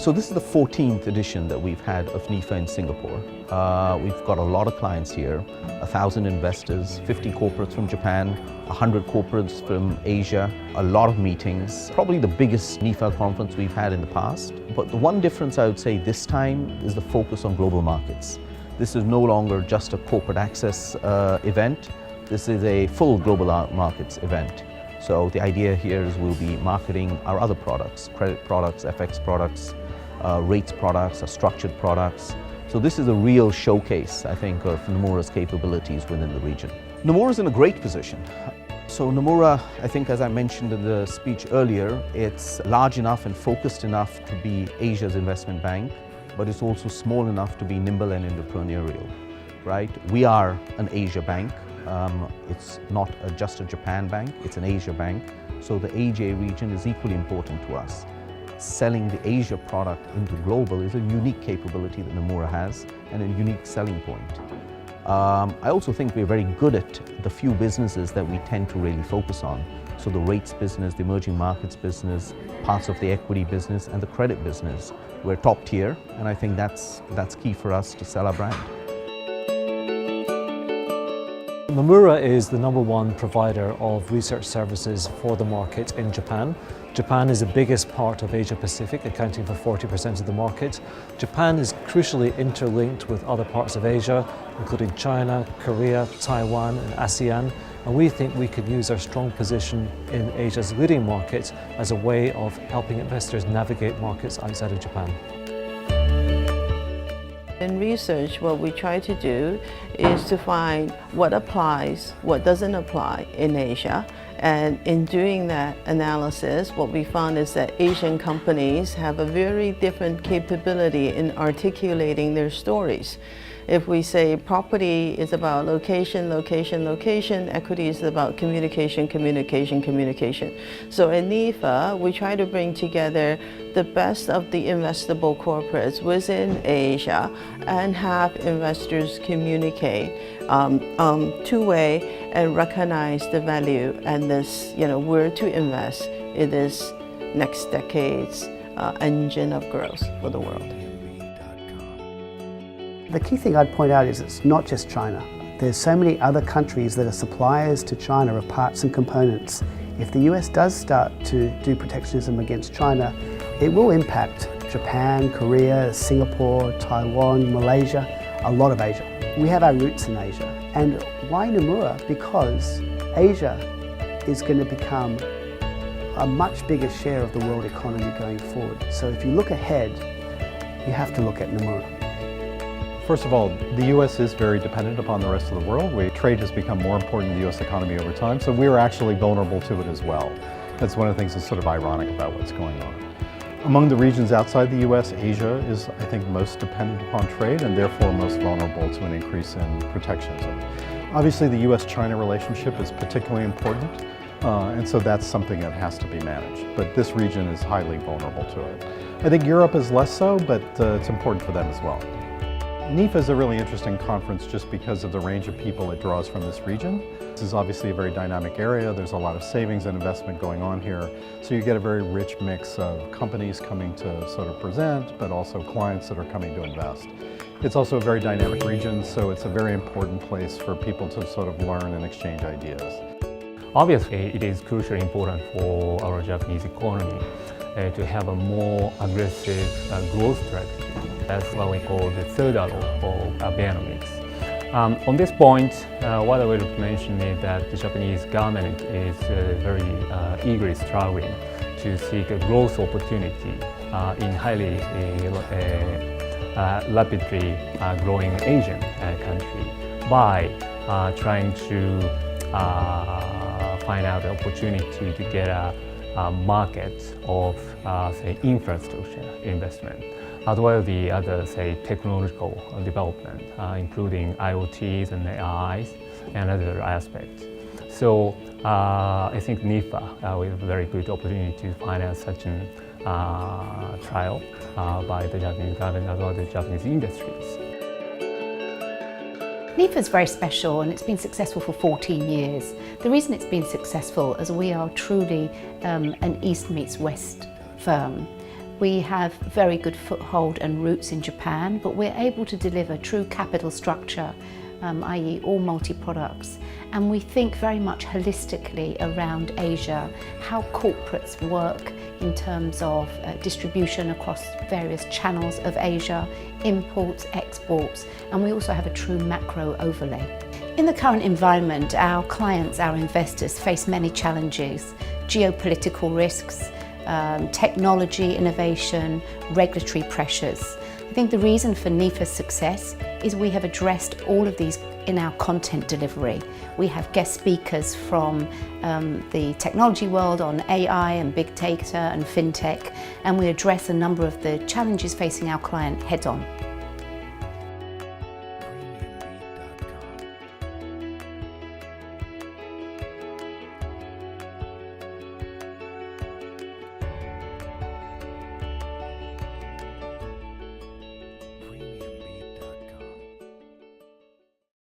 So this is the 14th edition that we've had of NIFA in Singapore. We've got a lot of clients here, 1,000 investors, 50 corporates from Japan, 100 corporates from Asia, a lot of meetings, probably the biggest NIFA conference we've had in the past. But the one difference I would say this time is the focus on global markets. This is no longer just a corporate access event. This is a full global markets event. So the idea here is we'll be marketing our other products, credit products, FX products, rates products, structured products. So this is a real showcase, I think, of Nomura's capabilities within the region. Nomura is in a great position. So Nomura, I think, as I mentioned in the speech earlier, it's large enough and focused enough to be Asia's investment bank, but it's also small enough to be nimble and entrepreneurial, right? We are an Asia bank. It's not just a Japan bank, it's an Asia bank. So the AJ region is equally important to us. Selling the Asia product into global is a unique capability that Nomura has and a unique selling point. I also think we're very good at the few businesses that we tend to really focus on. So the rates business, the emerging markets business, parts of the equity business and the credit business. We're top tier, and I think that's key for us to sell our brand. Nomura is the #1 provider of research services for the market in Japan. Japan is the biggest part of Asia Pacific, accounting for 40% of the market. Japan is crucially interlinked with other parts of Asia, including China, Korea, Taiwan and ASEAN. And we think we could use our strong position in Asia's leading market as a way of helping investors navigate markets outside of Japan. In research, what we try to do is to find what applies, what doesn't apply in Asia. And in doing that analysis, what we found is that Asian companies have a very different capability in articulating their stories. If we say property is about location, location, location, equity is about communication, communication, communication. So in NIFA, we try to bring together the best of the investable corporates within Asia and have investors communicate two-way and recognize the value and this, where to invest in this next decade's engine of growth for the world. The key thing I'd point out is it's not just China. There's so many other countries that are suppliers to China of parts and components. If the US does start to do protectionism against China, it will impact Japan, Korea, Singapore, Taiwan, Malaysia, a lot of Asia. We have our roots in Asia. And why Nomura? Because Asia is going to become a much bigger share of the world economy going forward. So if you look ahead, you have to look at Nomura. First of all, the U.S. is very dependent upon the rest of the world. Trade has become more important in the U.S. economy over time, so we're actually vulnerable to it as well. That's one of the things that's sort of ironic about what's going on. Among the regions outside the U.S., Asia is, I think, most dependent upon trade and therefore most vulnerable to an increase in protectionism. Obviously, the U.S.-China relationship is particularly important, and so that's something that has to be managed. But this region is highly vulnerable to it. I think Europe is less so, but it's important for them as well. NIFA is a really interesting conference just because of the range of people it draws from this region. This is obviously a very dynamic area. There's a lot of savings and investment going on here. So you get a very rich mix of companies coming to sort of present, but also clients that are coming to invest. It's also a very dynamic region, so it's a very important place for people to sort of learn and exchange ideas. Obviously, it is crucially important for our Japanese economy to have a more aggressive growth strategy. That's what we call the third arrow of Abenomics. On this point, what I would mention is that the Japanese government is very eagerly struggling to seek a growth opportunity in highly rapidly growing Asian country by trying to find out the opportunity to get a market of, say, infrastructure investment, as well as the other, say, technological development, including IoTs and AIs and other aspects. So I think NIFA is a very good opportunity to finance such a trial by the Japanese government as well as the Japanese industries. NIFA is very special and it's been successful for 14 years. The reason it's been successful is we are truly an East meets West firm. We have very good foothold and roots in Japan, but we're able to deliver true capital structure, i.e. all multi-products. And we think very much holistically around Asia, how corporates work in terms of distribution across various channels of Asia, imports, exports, and we also have a true macro overlay. In the current environment, our clients, our investors face many challenges: geopolitical risks, technology innovation, regulatory pressures. I think the reason for NIFA's success is we have addressed all of these in our content delivery. We have guest speakers from the technology world on AI and big data and fintech, and we address a number of the challenges facing our client head on.